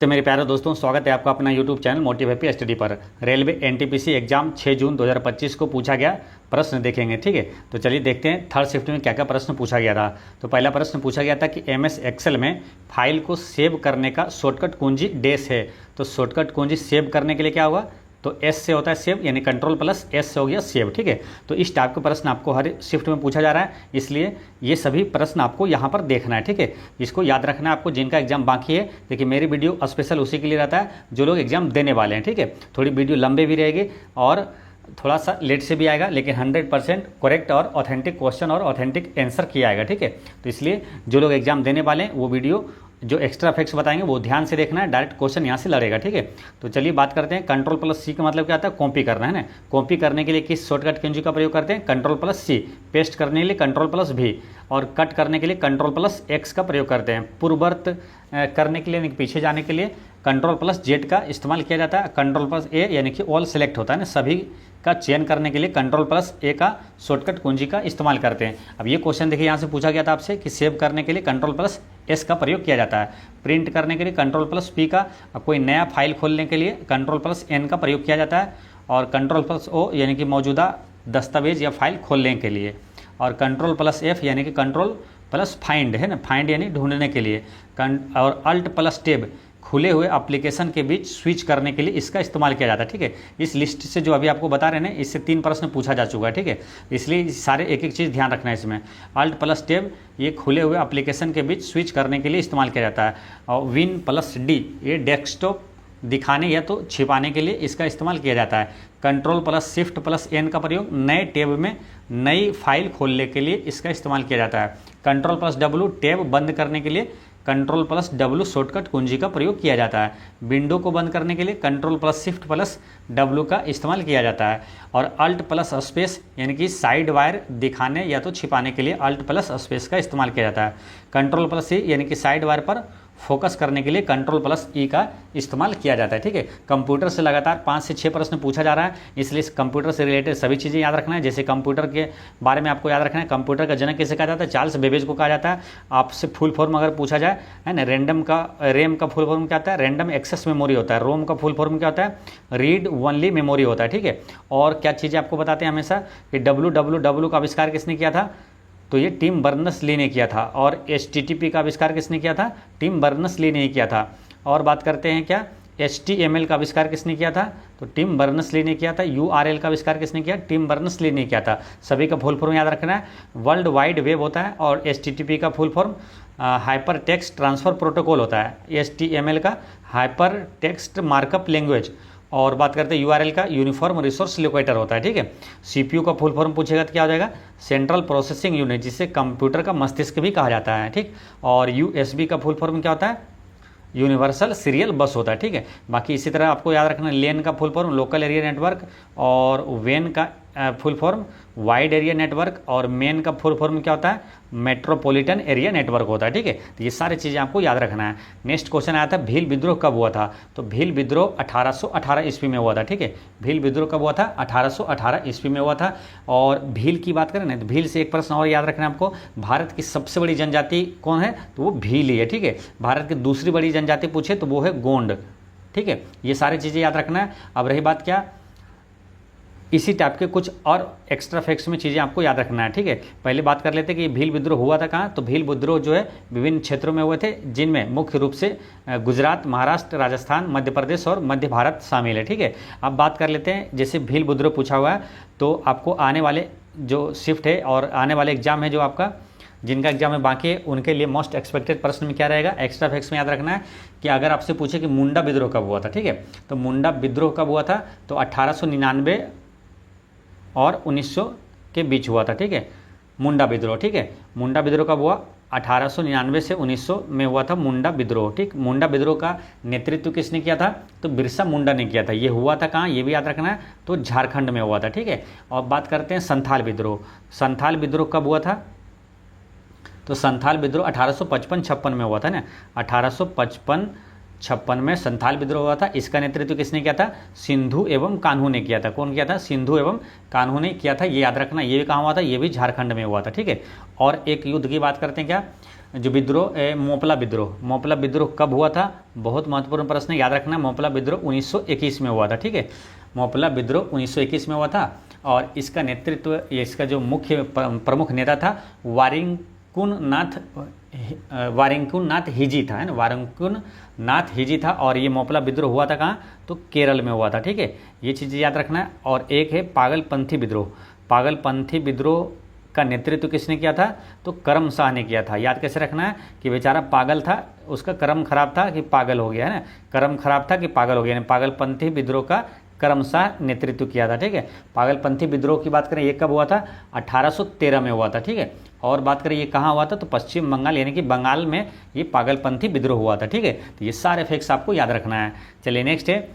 तो मेरे प्यारे दोस्तों, स्वागत है आपका अपना YouTube channel motive happy study पर। रेलवे एनटीपीसी एग्जाम 6 जून 2025 को पूछा गया प्रश्न देखेंगे, ठीक है। तो चलिए देखते हैं थर्ड शिफ्ट में क्या क्या प्रश्न पूछा गया था। तो पहला प्रश्न पूछा गया था कि MS एक्सेल में फाइल को सेव करने का शॉर्टकट कुंजी डैश है। तो शॉर्टकट कुंजी सेव करने के लिए क्या होगा, तो S से होता है सेव, यानी Ctrl+S से हो गया सेव, ठीक है। तो इस टाइप के प्रश्न आपको हर शिफ्ट में पूछा जा रहा है, इसलिए ये सभी प्रश्न आपको यहाँ पर देखना है, ठीक है। इसको याद रखना है आपको। जिनका एग्जाम बाकी है, देखिए मेरी वीडियो स्पेशल उसी के लिए रहता है जो लोग एग्जाम देने वाले हैं, ठीक है। थोड़ी वीडियो लंबे भी रहेगी और थोड़ा सा लेट से भी आएगा, लेकिन 100% करेक्ट और ऑथेंटिक क्वेश्चन और ऑथेंटिक आंसर किया आएगा, ठीक है। तो इसलिए जो लोग एग्जाम देने वाले हैं वो वीडियो जो एक्स्ट्रा फैक्ट्स बताएंगे वो ध्यान से देखना है, डायरेक्ट क्वेश्चन यहाँ से लड़ेगा, ठीक है। तो चलिए बात करते हैं। Ctrl+C का मतलब क्या आता है, कॉपी करना है ना। कॉपी करने के लिए किस शॉर्टकट कुंजी का प्रयोग करते हैं, Ctrl+C। पेस्ट करने के लिए Ctrl+V और कट करने के लिए Ctrl+X का प्रयोग करते हैं। पूर्ववर्त करने के लिए, पीछे जाने के लिए Ctrl+Z का इस्तेमाल किया जाता है। Ctrl+A यानी कि ऑल सेलेक्ट होता है ना, सभी का चयन करने के लिए Ctrl+A का शॉर्टकट कुंजी का इस्तेमाल करते हैं। अब ये क्वेश्चन देखिए, यहाँ से पूछा गया था आपसे कि सेव करने के लिए Ctrl+S का प्रयोग किया जाता है। प्रिंट करने के लिए Ctrl+P का, कोई नया फाइल खोलने के लिए Ctrl+N का प्रयोग किया जाता है। और Ctrl+O यानी कि मौजूदा दस्तावेज या फाइल खोलने के लिए। और Ctrl+F यानी कि Ctrl+Find है ना, फाइंड यानी ढूंढने के लिए। और Alt+Tab खुले हुए एप्लीकेशन के बीच स्विच करने के लिए इसका इस्तेमाल किया जाता है, ठीक है। इस लिस्ट से जो अभी आपको बता रहे हैं, इससे 3 प्रश्न पूछा जा चुका है, ठीक है। इसलिए सारे एक एक चीज़ ध्यान रखना है इसमें। Alt+Tab ये खुले हुए एप्लीकेशन के बीच स्विच करने के लिए इस्तेमाल किया जाता है। और Win+D ये डेस्कटॉप दिखाने या तो छिपाने के लिए इसका इस्तेमाल किया जाता है। Ctrl+Shift+N का प्रयोग नए टैब में नई फाइल खोलने के लिए इसका इस्तेमाल किया जाता है। Ctrl+W टैब बंद करने के लिए Ctrl+W शॉर्टकट कुंजी का प्रयोग किया जाता है। विंडो को बंद करने के लिए Ctrl+Shift+W का इस्तेमाल किया जाता है। और Alt+Space यानी कि साइड वायर दिखाने या तो छिपाने के लिए Alt+Space का इस्तेमाल किया जाता है। Ctrl+C यानी कि साइड वायर पर फोकस करने के लिए Ctrl+E का इस्तेमाल किया जाता है, ठीक है। कंप्यूटर से लगातार 5 से 6 प्रश्न पूछा जा रहा है, इसलिए कंप्यूटर से रिलेटेड सभी चीज़ें याद रखना है। जैसे कंप्यूटर के बारे में आपको याद रखना है, कंप्यूटर का जनक किसे कहा जाता है, चार्ल्स बेबेज को कहा जाता है। आपसे फुल फॉर्म अगर पूछा जाए, है ना, रैम का फुल फॉर्म क्या होता है, रैंडम एक्सेस मेमोरी होता है। रोम का फुल फॉर्म क्या होता है, रीड ओनली मेमोरी होता है, ठीक है। और क्या चीज़ें आपको बताते हैं हमेशा कि www का आविष्कार किसने किया था, तो ये टिम बर्नर्स-ली ने किया था। और HTTP का आविष्कार किसने किया था, टिम बर्नर्स-ली ने किया था। और बात करते हैं क्या, HTML का आविष्कार किसने किया था, तो टिम बर्नर्स-ली ने किया था। URL का आविष्कार किसने किया, टिम बर्नर्स-ली ने किया था। सभी का फुल फॉर्म याद रखना है। वर्ल्ड वाइड वेब होता है और HTTP का full form hyper text transfer protocol होता है। HTML का हाइपर टेक्स्ट मार्कअप लैंग्वेज। और बात करते हैं URL का, यूनिफॉर्म रिसोर्स लोकेटर होता है, ठीक है। CPU का फुल फॉर्म पूछेगा तो क्या हो जाएगा, सेंट्रल प्रोसेसिंग यूनिट, जिसे कंप्यूटर का मस्तिष्क भी कहा जाता है, ठीक। और USB का फुल फॉर्म क्या होता है, यूनिवर्सल सीरियल बस होता है, ठीक है। बाकी इसी तरह आपको याद रखना, लेन का full form local area network. और वेन का full form wide area network. और मेन का फुल फॉर्म क्या होता है, मेट्रोपॉलिटन एरिया नेटवर्क होता है, ठीक है। तो ये सारी चीज़ें आपको याद रखना है। नेक्स्ट क्वेश्चन आया था, भील विद्रोह कब हुआ था, तो भील विद्रोह 1818 ईस्वी में हुआ था, ठीक है। भील विद्रोह कब हुआ था, 1818 ईस्वी में हुआ था। और भील की बात करें ना, तो भील से एक प्रश्न और याद रखना है आपको, भारत की सबसे बड़ी जनजाति कौन है, तो वो भील ही है, ठीक है। भारत की दूसरी बड़ी जनजाति पूछे तो वो है गोंड, ठीक है। ये सारी चीज़ें याद रखना है। अब रही बात क्या, इसी टाइप के कुछ और एक्स्ट्रा फैक्ट्स में चीज़ें आपको याद रखना है, ठीक है। पहले बात कर लेते हैं कि भील विद्रोह हुआ था कहाँ, तो भील विद्रोह जो है विभिन्न क्षेत्रों में हुए थे, जिनमें मुख्य रूप से गुजरात, महाराष्ट्र, राजस्थान, मध्य प्रदेश और मध्य भारत शामिल है, ठीक है। अब बात कर लेते हैं, जैसे भील विद्रोह पूछा हुआ है, तो आपको आने वाले जो शिफ्ट है और आने वाले एग्जाम है जो आपका, जिनका एग्जाम में बाकी है, उनके लिए मोस्ट एक्सपेक्टेड प्रश्न में क्या रहेगा, एक्स्ट्रा फैक्ट्स में याद रखना है कि अगर आपसे पूछे कि मुंडा विद्रोह कब हुआ था, ठीक है, तो मुंडा विद्रोह कब हुआ था, तो 1899 और 1900 के बीच हुआ था, ठीक है, मुंडा विद्रोह, ठीक है। मुंडा विद्रोह कब हुआ, 1899 से 1900 में हुआ था मुंडा विद्रोह, ठीक। मुंडा विद्रोह का नेतृत्व किसने किया था, तो बिरसा मुंडा ने किया था। ये हुआ था कहाँ, ये भी याद रखना है, तो झारखंड में हुआ था, ठीक है। और बात करते हैं संथाल विद्रोह। संथाल विद्रोह कब हुआ था, तो संथाल विद्रोह 1855-56 में हुआ था ना, 1855-56 में संथाल विद्रोह हुआ था। इसका नेतृत्व किसने किया था, सिंधु एवं कान्हू ने किया था। कौन किया था, सिंधु एवं कान्हू ने किया था, ये याद रखना। ये भी कहाँ हुआ था, ये भी झारखंड में हुआ था, ठीक है। और एक युद्ध की बात करते हैं क्या, जो विद्रोह मोपला विद्रोह कब हुआ था? बहुत महत्वपूर्ण प्रश्न है, याद रखना। मोपला विद्रोह 1921 में हुआ था, ठीक है। मोपला विद्रोह 1921 में हुआ था और इसका नेतृत्व, इसका जो मुख्य प्रमुख नेता था वारिंकुन नाथ हिजी था, है ना, वारिंकुन नाथ हिजी था। और ये मोपला विद्रोह हुआ था कहाँ? तो केरल में हुआ था, ठीक है। ये चीज़ याद रखना है। और एक है पागलपंथी विद्रोह का नेतृत्व किसने किया था? तो करम शाह ने किया था। याद कैसे रखना है कि बेचारा पागल था, उसका कर्म खराब था कि पागल हो गया, है ना, कर्म खराब था कि पागल हो गया, यानी पागलपंथी विद्रोह का करम शाह नेतृत्व किया था, ठीक है। पागलपंथी विद्रोह की बात करें, ये कब हुआ था? 1813 में हुआ था, ठीक है। और बात करें ये कहाँ हुआ था? तो पश्चिम बंगाल, यानी कि बंगाल में ये पागलपंथी विद्रोह हुआ था, ठीक है। तो ये सारे फैक्ट्स आपको याद रखना है। चलिए नेक्स्ट है,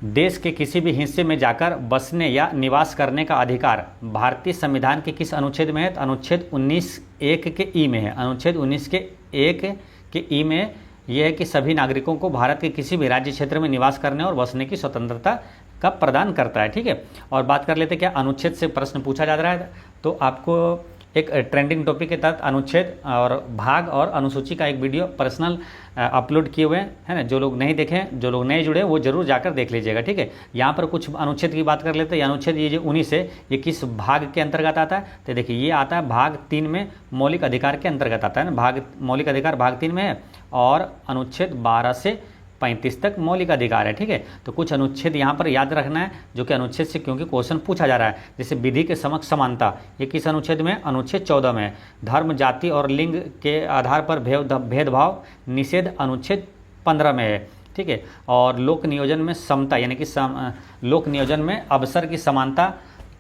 देश के किसी भी हिस्से में जाकर बसने या निवास करने का अधिकार भारतीय संविधान के किस अनुच्छेद में है? तो अनुच्छेद 19(1) के ई में है। अनुच्छेद 19(1) के ई में यह है कि सभी नागरिकों को भारत के किसी भी राज्य क्षेत्र में निवास करने और बसने की स्वतंत्रता का प्रदान करता है, ठीक है। और बात कर लेते क्या अनुच्छेद से प्रश्न पूछा जा रहा है, तो आपको एक ट्रेंडिंग टॉपिक के तहत अनुच्छेद और भाग और अनुसूची का एक वीडियो पर्सनल अपलोड किए हुए हैं, है ना। जो लोग नहीं देखें, जो लोग नए जुड़े, वो जरूर जाकर देख लीजिएगा, ठीक है। यहाँ पर कुछ अनुच्छेद की बात कर लेते हैं। अनुच्छेद ये जो 19 है, ये किस भाग के अंतर्गत आता है? तो देखिए ये आता है भाग 3 में, मौलिक अधिकार के अंतर्गत आता है ना। मौलिक अधिकार भाग 3 में है और अनुच्छेद 12 से 35 तक मौलिक अधिकार है, ठीक है। तो कुछ अनुच्छेद यहाँ पर याद रखना है, जो कि अनुच्छेद से क्योंकि क्वेश्चन पूछा जा रहा है। जैसे विधि के समक्ष समानता, ये किस अनुच्छेद में? अनुच्छेद 14 में। धर्म, जाति और लिंग के आधार पर भेदभाव निषेध अनुच्छेद 15 में है, ठीक है। और लोक नियोजन में समता, यानी कि लोक नियोजन में अवसर की समानता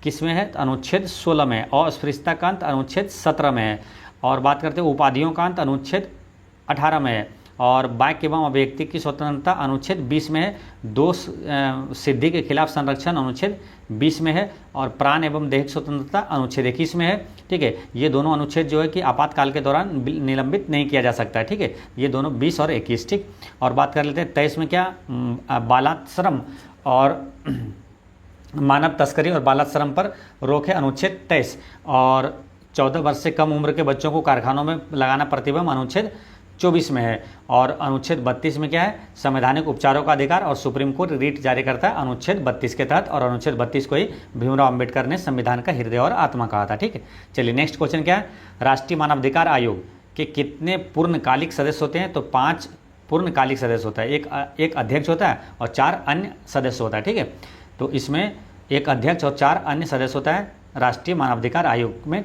किस में है? अनुच्छेद 16 में। और अस्पृश्यता का अंत अनुच्छेद 17 में है। और बात करते हैं उपाधियों का अंत अनुच्छेद 18 में है। और वाक्य एवं अभिव्यक्ति की स्वतंत्रता अनुच्छेद 20 में है। दोष सिद्धि के खिलाफ संरक्षण अनुच्छेद 20 में है। और प्राण एवं दैहिक स्वतंत्रता अनुच्छेद 21 में है, ठीक है। ये दोनों अनुच्छेद जो है कि आपातकाल के दौरान निलंबित नहीं किया जा सकता है, ठीक है। ये दोनों 20 और 21, ठीक। और बात कर लेते हैं 23 में, क्या बालाश्रम और मानव तस्करी और बालाश्रम पर रोक है, अनुच्छेद 23। और 14 वर्ष से कम उम्र के बच्चों को कारखानों में लगाना प्रतिबंध अनुच्छेद 24 में है। और अनुच्छेद 32 में क्या है? संवैधानिक उपचारों का अधिकार और सुप्रीम कोर्ट रीट जारी करता है अनुच्छेद 32 के तहत। और अनुच्छेद 32 को ही भीमराव अंबेडकर ने संविधान का हृदय और आत्मा कहा था, ठीक है। चलिए नेक्स्ट क्वेश्चन क्या है? राष्ट्रीय मानवाधिकार आयोग के कितने पूर्णकालिक सदस्य होते हैं? तो 5 पूर्णकालिक सदस्य होता है। एक अध्यक्ष होता है और 4 अन्य सदस्य होता है, ठीक है। तो इसमें एक अध्यक्ष और 4 अन्य सदस्य होता है। राष्ट्रीय मानवाधिकार आयोग में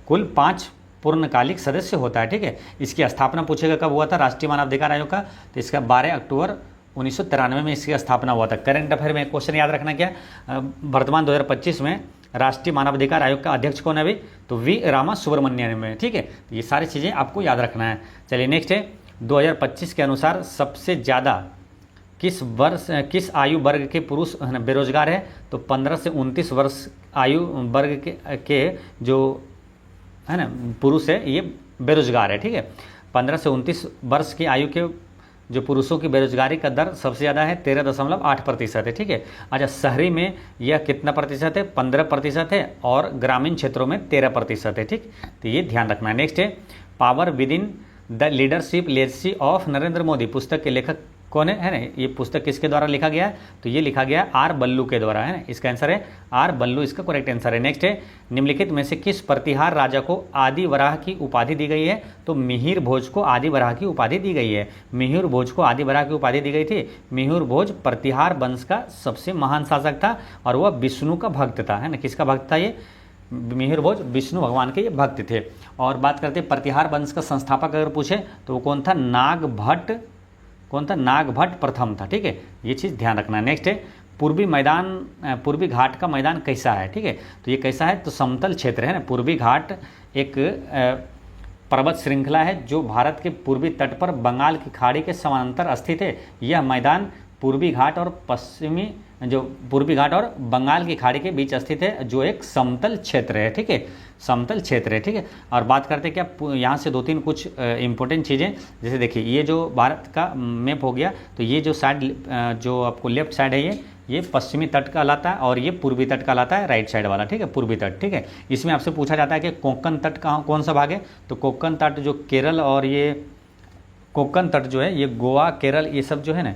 कुल 5 पूर्णकालिक सदस्य होता है, ठीक है। इसकी स्थापना पूछेगा कब हुआ था राष्ट्रीय मानवाधिकार आयोग का? तो इसका 12 अक्टूबर 1993 में इसकी स्थापना हुआ था। करंट अफेयर में क्वेश्चन याद रखना क्या, वर्तमान 2025 में राष्ट्रीय मानवाधिकार आयोग का अध्यक्ष कौन है अभी? तो वी रामा सुब्रमण्यन में, ठीक है। तो ये सारी चीज़ें आपको याद रखना है। चलिए नेक्स्ट है, 2025 के अनुसार सबसे ज़्यादा किस आयु वर्ग के पुरुष बेरोजगार है? तो 15 से 29 वर्ष आयु वर्ग के जो है ना पुरुष है, ये बेरोजगार है, ठीक है। 15 से 29 वर्ष की आयु के जो पुरुषों की बेरोजगारी का दर सबसे ज़्यादा है, 13.8% है, ठीक है। अच्छा, शहरी में यह कितना प्रतिशत है? 15% है। और ग्रामीण क्षेत्रों में 13% है, ठीक। तो ये ध्यान रखना है। नेक्स्ट है, power with in the leadership legacy of Narendra Modi पुस्तक के लेखक कौन है ना? ये पुस्तक किसके द्वारा लिखा गया है? तो ये लिखा गया आर बल्लू के द्वारा, है ना। इसका आंसर है आर बल्लू, इसका करेक्ट आंसर है। नेक्स्ट है, निम्नलिखित में से किस प्रतिहार राजा को आदि वराह की उपाधि दी गई है? तो मिहिर भोज को आदि वराह की उपाधि दी गई है। मिहिर भोज को आदि वराह की उपाधि दी गई थी। मिहिर भोज प्रतिहार वंश का सबसे महान शासक था और वह विष्णु का भक्त था, है ना। किसका भक्त था ये? मिहिर भोज विष्णु भगवान के ये भक्त थे। और बात करते हैं प्रतिहार वंश का संस्थापक अगर पूछे तो वो कौन था? नागभट्ट प्रथम था, ठीक है। ये चीज़ ध्यान रखना है। नेक्स्ट है, पूर्वी घाट का मैदान कैसा है? ठीक है, तो ये कैसा है? तो समतल क्षेत्र है ना। पूर्वी घाट एक पर्वत श्रृंखला है जो भारत के पूर्वी तट पर बंगाल की खाड़ी के समानांतर स्थित है। यह मैदान पूर्वी घाट और बंगाल की खाड़ी के बीच स्थित है, जो एक समतल क्षेत्र है, ठीक है। समतल क्षेत्र है, ठीक है। और बात करते हैं क्या यहाँ से 2-3 कुछ इंपॉर्टेंट चीज़ें, जैसे देखिए ये जो भारत का मैप हो गया, तो ये जो साइड जो आपको लेफ्ट साइड है ये पश्चिमी तट कहलाता है और ये पूर्वी तट कहलाता है, राइट साइड वाला, ठीक है, पूर्वी तट, ठीक है। इसमें आपसे पूछा जाता है कि कोंकण तट कौन सा भाग है, तो कोंकण तट जो केरल और ये कोंकण तट जो है ये गोवा, केरल, ये सब जो है ना,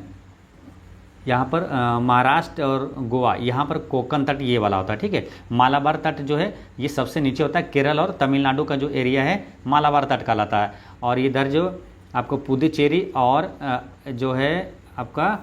यहाँ पर महाराष्ट्र और गोवा, यहाँ पर कोंकण तट ये वाला होता है, ठीक है। मालाबार तट जो है ये सबसे नीचे होता है, केरल और तमिलनाडु का जो एरिया है मालाबार तट कहलाता है। और इधर जो आपको पुदुचेरी और जो है आपका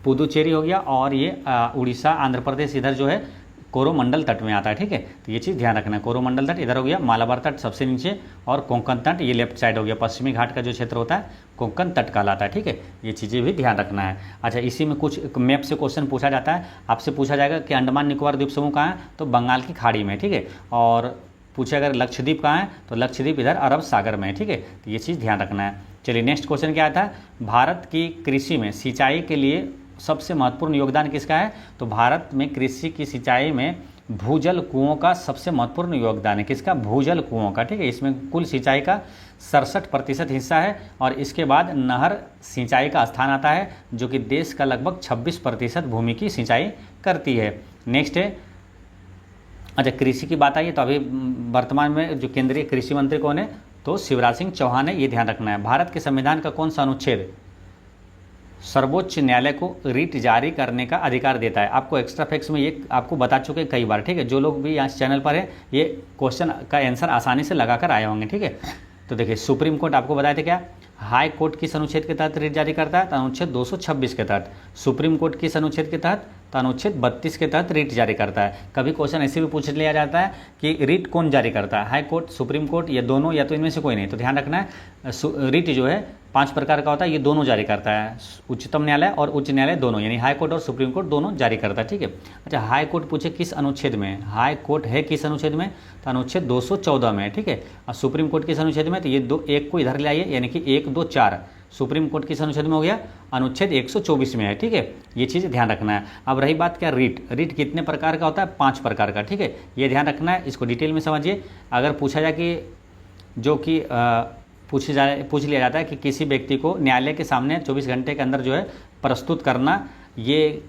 पुदुचेरी हो गया, और ये उड़ीसा, आंध्र प्रदेश इधर जो है कोरोमंडल तट में आता है, ठीक है। तो ये चीज़ ध्यान रखना है, कोरोमंडल तट इधर हो गया, मालाबार तट सबसे नीचे, और कोंकण तट ये लेफ्ट साइड हो गया। पश्चिमी घाट का जो क्षेत्र होता है कोंकण तट कहलाता है, ठीक है। ये चीज़ें भी ध्यान रखना है। अच्छा, इसी में कुछ मैप से क्वेश्चन पूछा जाता है, आपसे पूछा जाएगा कि अंडमान निकोबार द्वीप समूह कहाँ है, तो बंगाल की खाड़ी में, ठीक है। और पूछे अगर लक्षद्वीप कहाँ है, तो लक्षद्वीप इधर अरब सागर में है, ठीक है। तो ये चीज़ ध्यान रखना है। चलिए नेक्स्ट क्वेश्चन क्या आता है, भारत की कृषि में सिंचाई के लिए सबसे महत्वपूर्ण योगदान किसका है, तो भारत में कृषि की सिंचाई में भूजल कुओं का सबसे महत्वपूर्ण योगदान है, किसका, भूजल कुओं का, ठीक है। इसमें कुल सिंचाई का 67% हिस्सा है, और इसके बाद नहर सिंचाई का स्थान आता है, जो कि देश का लगभग 26% भूमि की सिंचाई करती है। नेक्स्ट है, अच्छा कृषि की बात आई है, तो अभी वर्तमान में जो केंद्रीय कृषि मंत्री कौन है, तो शिवराज सिंह चौहान है, ये ध्यान रखना है। भारत के संविधान का कौन सा अनुच्छेद सर्वोच्च न्यायालय को रिट जारी करने का अधिकार देता है। आपको एक्स्ट्रा फैक्ट्स में ये आपको बता चुके कई बार, ठीक है। जो लोग भी यहाँ चैनल पर है ये क्वेश्चन का आंसर आसानी से लगाकर आए होंगे, ठीक है। तो देखिए सुप्रीम कोर्ट आपको बताए थे क्या, हाई कोर्ट किस अनुच्छेद के तहत रिट जारी करता है, तो अनुच्छेद 226 के तहत। सुप्रीम कोर्ट किस अनुच्छेद के तहत, तो अनुच्छेद 32 के तहत रिट जारी करता है। कभी क्वेश्चन ऐसे भी पूछ लिया जाता है कि रिट कौन जारी करता है, हाई कोर्ट, सुप्रीम कोर्ट, या दोनों, या तो इनमें से कोई नहीं। तो ध्यान रखना है रिट जो है 5 प्रकार का होता है, ये दोनों जारी करता है, उच्चतम न्यायालय और उच्च न्यायालय दोनों, यानी हाई कोर्ट और सुप्रीम कोर्ट दोनों जारी करता है, ठीक है। अच्छा हाई कोर्ट पूछे किस अनुच्छेद में, हाई कोर्ट है किस अनुच्छेद में, तो अनुच्छेद 214 में, ठीक है। और सुप्रीम कोर्ट किस अनुच्छेद में, तो ये एक को इधर ले आइए, यानी कि 1, 2, 4 सुप्रीम कोर्ट किस अनुच्छेद में हो गया, अनुच्छेद 124 में है, ठीक है। ये चीज़ ध्यान रखना है। अब रही बात क्या, रिट कितने प्रकार का होता है, 5 प्रकार का, ठीक है। ये ध्यान रखना है, इसको डिटेल में समझिए। अगर पूछा जाए कि जो कि पूछ लिया जाता है कि किसी व्यक्ति को न्यायालय के सामने 24 घंटे के अंदर जो है प्रस्तुत करना, ये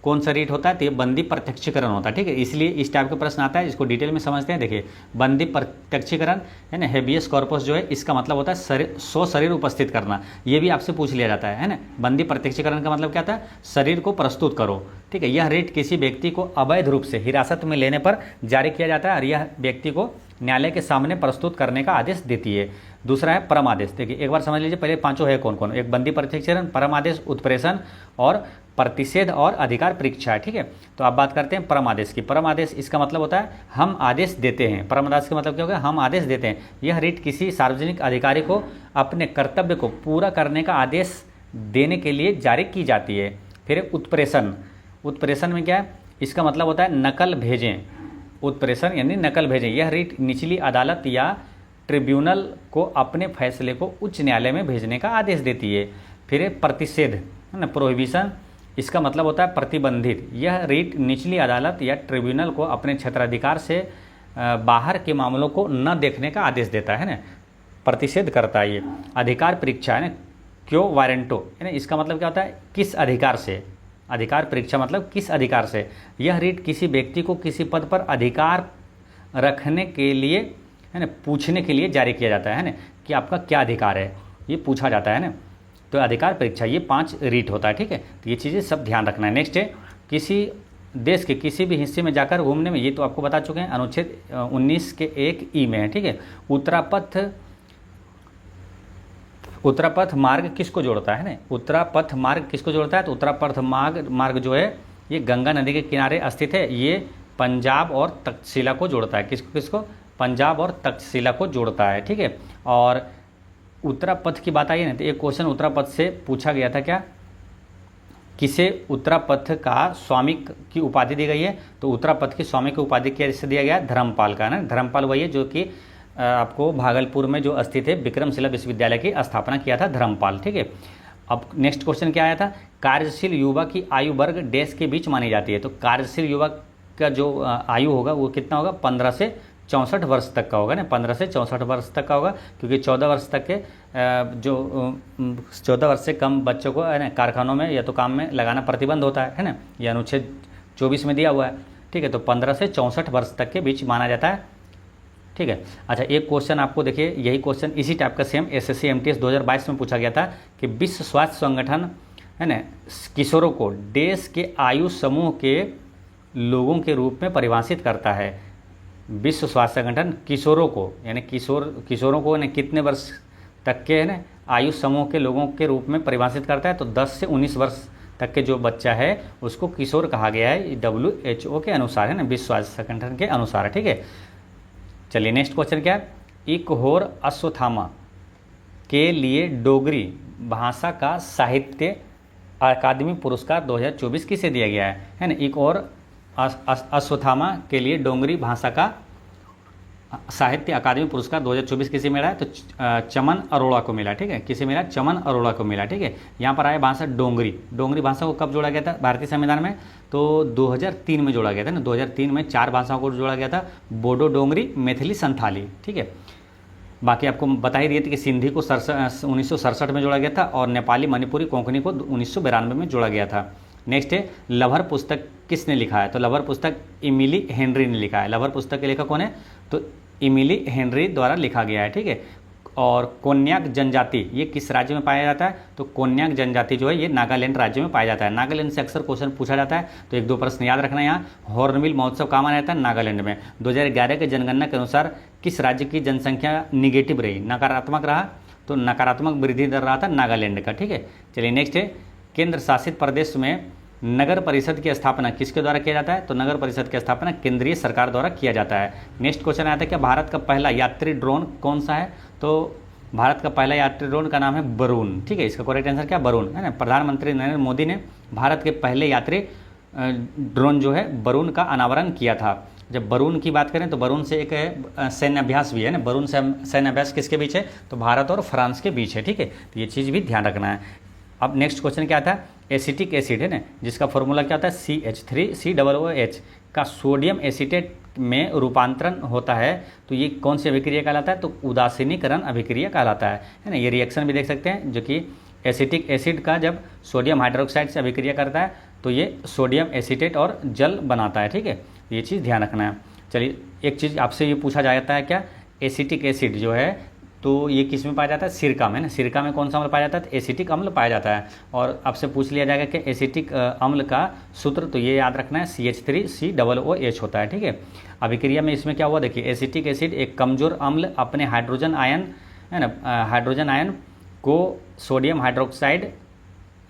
कौन सा रिट होता है, तो ये बंदी प्रत्यक्षीकरण होता है, ठीक है। इसलिए इस टाइप का प्रश्न आता है, इसको डिटेल में समझते हैं। देखिए बंदी प्रत्यक्षीकरण है ना, हेबियस कॉर्पस जो है इसका मतलब होता है शरीर उपस्थित करना, ये भी आपसे पूछ लिया जाता है ना। बंदी प्रत्यक्षीकरण का मतलब क्या था, शरीर को प्रस्तुत करो, ठीक है। यह रिट किसी व्यक्ति को अवैध रूप से हिरासत में लेने पर जारी किया जाता है, और यह व्यक्ति को न्यायालय के सामने प्रस्तुत करने का आदेश देती है। दूसरा है परम आदेश। देखिए एक बार समझ लीजिए, पहले पांचों है कौन कौन, एक बंदी प्रत्यक्षीकरण, परम आदेश, उत्प्रेषण और प्रतिषेध और अधिकार परीक्षा है, ठीक है। तो आप बात करते हैं परम आदेश की। परम आदेश इसका मतलब होता है हम आदेश देते हैं। परम आदेश का मतलब क्या होगा, हम आदेश देते हैं। यह रिट किसी सार्वजनिक अधिकारी को अपने कर्तव्य को पूरा करने का आदेश देने के लिए जारी की जाती है। फिर उत्प्रेषण, उत्प्रेषण में क्या है, इसका मतलब होता है नकल भेजें, उत्प्रेषण यानी नकल भेजें। यह रिट निचली अदालत या ट्रिब्यूनल को अपने फैसले को उच्च न्यायालय में भेजने का आदेश देती है। फिर प्रतिषेध है ना, प्रोहिबिशन, इसका मतलब होता है प्रतिबंधित। यह रिट निचली अदालत या ट्रिब्यूनल को अपने क्षेत्राधिकार से बाहर के मामलों को न देखने का आदेश देता है ना, प्रतिषेध करता है। ये अधिकार परीक्षा है ना, क्यो वारंटो है ना, इसका मतलब क्या होता है, किस अधिकार से, अधिकार परीक्षा मतलब किस अधिकार से। यह रिट किसी व्यक्ति को किसी पद पर अधिकार रखने के लिए है ना, पूछने के लिए जारी किया जाता है ना, कि आपका क्या अधिकार है, ये पूछा जाता है ना। तो अधिकार परीक्षा, ये 5 रिट होता है, ठीक है। तो ये चीज़ें सब ध्यान रखना है। नेक्स्ट है, किसी देश के किसी भी हिस्से में जाकर घूमने में, ये तो आपको बता चुके हैं, अनुच्छेद 19 के 1 में है, ठीक है। उत्तरापथ मार्ग किसको जोड़ता है ना, उत्तरापथ मार्ग किसको जोड़ता है, तो उत्तरापथ मार्ग जो है ये गंगा नदी के किनारे स्थित है। ये पंजाब और तक्षशिला को जोड़ता है, किसको, पंजाब और तक्षशिला को जोड़ता है, ठीक है। और उत्तरापथ की बात आई ना, तो एक क्वेश्चन उत्तरापथ से पूछा गया था, क्या किसे उत्तरापथ का स्वामी की उपाधि दी गई है, तो उत्तरापथ की स्वामी की उपाधि किसे दिया गया, धर्मपाल का ना। धर्मपाल वही है जो कि आपको भागलपुर में जो स्थित है विक्रमशिला विश्वविद्यालय की स्थापना किया था धर्मपाल, ठीक है। अब नेक्स्ट क्वेश्चन क्या आया था, कार्यशील युवा की आयु वर्ग डैश के बीच मानी जाती है। तो कार्यशील युवा का जो आयु होगा वो कितना होगा, 15 से 64 वर्ष तक का होगा ना, 15 से 64 वर्ष तक का होगा, क्योंकि 14 वर्ष तक के जो 14 वर्ष से कम बच्चों को है ना कारखानों में या तो काम में लगाना प्रतिबंध होता है ना, ये अनुच्छेद 24 में दिया हुआ है। ठीक है, तो 15 से 64 वर्ष तक के बीच माना जाता है। ठीक है, अच्छा एक क्वेश्चन आपको देखिए, यही क्वेश्चन इसी टाइप का सेम एसएससी एमटीएस 2022 में पूछा गया था कि विश्व स्वास्थ्य संगठन है ना किशोरों को देश के आयु समूह के लोगों के रूप में परिभाषित करता है। विश्व स्वास्थ्य संगठन किशोरों को यानी किशोरों को कितने वर्ष तक के है ना आयु समूह के लोगों के रूप में परिभाषित करता है, तो 10 से 19 वर्ष तक के जो बच्चा है उसको किशोर कहा गया है WHO के अनुसार, है ना, विश्व स्वास्थ्य संगठन के अनुसार। ठीक है, चलिए नेक्स्ट क्वेश्चन क्या है, इकहोर अश्वत्थामा के लिए डोगरी भाषा का साहित्य अकादमी पुरस्कार 2024 किसे दिया गया है ना। इकहोर अश्वत्थामा के लिए डोगरी भाषा का साहित्य अकादमी पुरस्कार 2024 किसे मिला है, तो चमन अरोड़ा को मिला। ठीक है, किसे मिला, चमन अरोड़ा को मिला। ठीक है, यहाँ पर आया भाषा डोंगरी भाषा को कब जोड़ा गया था भारतीय संविधान में, तो 2003 में जोड़ा गया था ना। 2003 में 4 भाषाओं को जोड़ा गया था, बोडो, डोंगरी, मैथिली, संथाली। ठीक है, बाकी आपको बता ही रही थी कि सिंधी को 1967 में जोड़ा गया था और नेपाली, मणिपुरी, कोंकणी को 1992 में जोड़ा गया था। नेक्स्ट है लभर पुस्तक किसने लिखा है, तो लभर पुस्तक इमिली हेनरी ने लिखा है। लभर पुस्तक के लेखक कौन है, तो इमिली हेनरी द्वारा लिखा गया है। ठीक है, और कोन्याक जनजाति ये किस राज्य में पाया जाता है, तो कोन्याक जनजाति जो है ये नागालैंड राज्य में पाया जाता है। नागालैंड से अक्सर क्वेश्चन पूछा जाता है, तो 1-2 प्रश्न याद रखना। यहाँ हॉर्नबिल महोत्सव कहाँ मनाया जाता है, नागालैंड में। 2011 के जनगणना के अनुसार किस राज्य की जनसंख्या निगेटिव रही, नकारात्मक रहा, तो नकारात्मक वृद्धि दर रहा था नागालैंड का। ठीक है, चलिए नेक्स्ट है केंद्र शासित प्रदेश में नगर परिषद की स्थापना किसके द्वारा किया जाता है, तो नगर परिषद की स्थापना केंद्रीय सरकार द्वारा किया जाता है। नेक्स्ट क्वेश्चन आता है कि भारत का पहला यात्री ड्रोन कौन सा है, तो भारत का पहला यात्री ड्रोन का नाम है वरुण। ठीक है, इसका करेक्ट आंसर क्या, वरुण, है ना। प्रधानमंत्री नरेंद्र मोदी ने भारत के पहले यात्री ड्रोन जो है वरुण का अनावरण किया था। जब वरुण की बात करें तो वरुण से एक सैन्य अभ्यास भी है ना, वरुण सैन्य अभ्यास किसके बीच है, तो भारत और फ्रांस के बीच है। ठीक है, तो ये चीज़ भी ध्यान रखना है। अब नेक्स्ट क्वेश्चन क्या था, एसिटिक एसिड है ना, जिसका फॉर्मूला क्या होता है CH3COOH का सोडियम एसीटेट में रूपांतरण होता है, तो ये कौन सी अभिक्रिया कहलाता है, तो उदासीनीकरण अभिक्रिया कहलाता है ना। ये रिएक्शन भी देख सकते हैं, जो कि एसिटिक एसिड का जब सोडियम हाइड्रोक्साइड से अभिक्रिया करता है तो ये सोडियम एसीटेट और जल बनाता है। ठीक है, ये चीज़ ध्यान रखना है। चलिए एक चीज़ आपसे ये पूछा जाता है क्या, एसिटिक एसिड जो है तो ये किस में पाया जाता है, सिरका में ना। सिरका में कौन सा अम्ल पाया जाता है, तो एसिटिक अम्ल पाया जाता है। और आपसे पूछ लिया जाएगा कि एसिटिक अम्ल का सूत्र, तो ये याद रखना है CH3COOH होता है। ठीक है, अभिक्रिया में इसमें क्या हुआ देखिए, एसिटिक एसिड एक कमजोर अम्ल अपने हाइड्रोजन आयन है ना, हाइड्रोजन आयन को सोडियम हाइड्रोक्साइड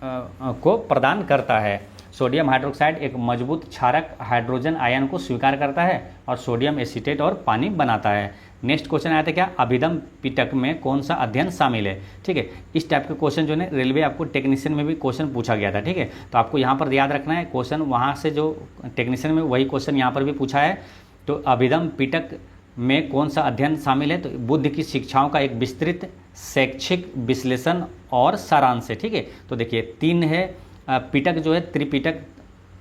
को प्रदान करता है। सोडियम हाइड्रोक्साइड एक मजबूत क्षारक हाइड्रोजन आयन को स्वीकार करता है और सोडियम एसीटेट और पानी बनाता है। नेक्स्ट क्वेश्चन आया था क्या, अभिदम पिटक में कौन सा अध्ययन शामिल है। ठीक है, इस टाइप के क्वेश्चन जो है रेलवे आपको टेक्नीशियन में भी क्वेश्चन पूछा गया था। ठीक है, तो आपको यहाँ पर याद रखना है क्वेश्चन वहाँ से जो टेक्नीशियन में वही क्वेश्चन यहाँ पर भी पूछा है। तो अभिदम पिटक में कौन सा अध्ययन शामिल है, तो बुद्ध की शिक्षाओं का एक विस्तृत शैक्षिक विश्लेषण और सारांश है। ठीक है, तो देखिए 3 है पिटक जो है त्रिपिटक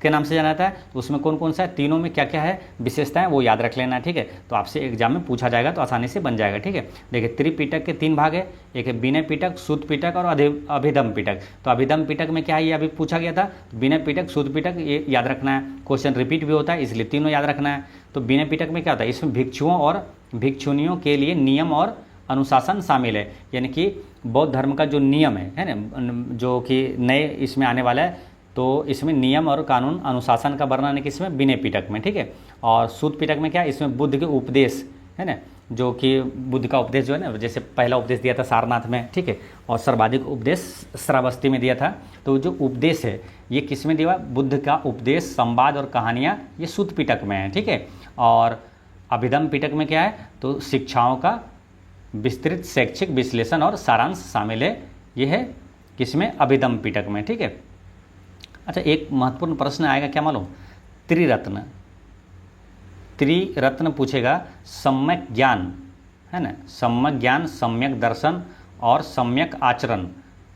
के नाम से जाना जाता है, तो उसमें कौन कौन सा है, तीनों में क्या क्या है विशेषताएं, वो याद रख लेना। ठीक है, तो आपसे एग्जाम में पूछा जाएगा तो आसानी से बन जाएगा। ठीक है, देखिए त्रिपिटक के 3 भाग है, एक है विनय पिटक, शुद्ध पिटक और अभिधम पिटक। तो अभिधम पिटक में क्या है, ये अभी पूछा गया था, विनय पिटक, शुद्ध पिटक, ये याद रखना है। क्वेश्चन रिपीट भी होता है इसलिए तीनों याद रखना है। तो विनय पिटक में क्या होता है, इसमें भिक्षुओं और भिक्षुणियों के लिए नियम और अनुशासन शामिल है, यानी कि बौद्ध धर्म का जो नियम है ना, जो कि नए इसमें आने वाला है, तो इसमें नियम और कानून अनुशासन का वर्णन है किसमें, विनय पिटक में। ठीक है, और शुद्ध पिटक में क्या है, इसमें बुद्ध के उपदेश है ना, जो कि बुद्ध का उपदेश जो है ना, जैसे पहला उपदेश दिया था सारनाथ में। ठीक है, और सर्वाधिक उपदेश श्रावस्ती में दिया था। तो जो उपदेश है ये किस में दिया, बुद्ध का उपदेश, संवाद और कहानियाँ, ये शुद्ध पिटक में है। ठीक है, और अभिधम पिटक में क्या है, तो शिक्षाओं का विस्तृत शैक्षिक विश्लेषण और सारांश शामिल है, ये है किसमें, अभिधम पिटक में। ठीक है, अच्छा एक महत्वपूर्ण प्रश्न आएगा क्या मालूम, त्रिरत्न पूछेगा, सम्यक ज्ञान है ना, सम्यक ज्ञान, सम्यक दर्शन और सम्यक आचरण,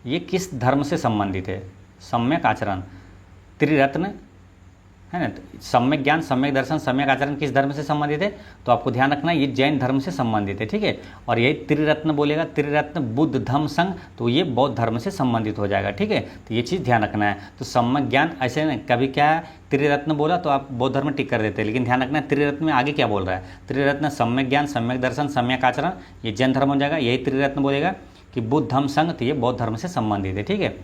ये किस धर्म से संबंधित है, सम्यक आचरण, त्रिरत्न है ना। तो सम्यक ज्ञान, सम्यक दर्शन, सम्यक आचरण किस धर्म से संबंधित है? तो आपको ध्यान रखना ये जैन धर्म से संबंधित है, ठीक है। और यही त्रिरत्न बोलेगा, त्रिरत्न बुद्ध धम्म संघ, तो ये बौद्ध धर्म से संबंधित हो जाएगा, ठीक है। तो ये चीज़ ध्यान रखना है। तो सम्यक ज्ञान ऐसे न, कभी क्या है त्रिरत्न बोला तो आप बौद्ध धर्म में टिक कर देते हैं, लेकिन ध्यान रखना है त्रिरत्न में आगे क्या बोल रहा है। त्रिरत्न सम्यक ज्ञान, सम्यक दर्शन, सम्यक आचरण, ये जैन धर्म हो जाएगा। यही त्रिरत्न बोलेगा कि बुद्ध धम्म संघ, तो ये बौद्ध धर्म से संबंधित है, ठीक है।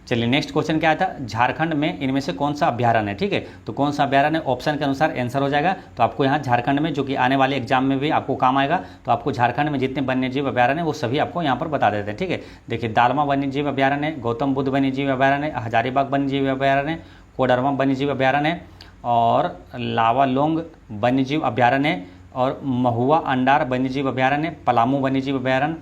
चलिए नेक्स्ट क्वेश्चन क्या था, झारखंड में इनमें से कौन सा अभ्यारण्य है, ठीक है। तो कौन सा अभ्यारण्य ऑप्शन के अनुसार आंसर हो जाएगा। तो आपको यहाँ झारखंड में, जो कि आने वाले एग्जाम में भी आपको काम आएगा, तो आपको झारखंड में जितने वन्यजीव अभ्यारण्य वो सभी आपको यहाँ पर बता देते हैं, ठीक है। देखिए दालमा वन्यजीव अभ्यारण्य, गौतम बुद्ध वन्यजीव अभ्यारण्य, हजारीबाग वन्यजीव अभ्यारण्य, कोडरमा वन्यजीव अभ्यारण्य और लावालोंग वन्यजीव अभ्यारण्य और महुआ अंडार वन्यजीव अभ्यारण्य, पलामू वन्यजीव अभ्यारण्य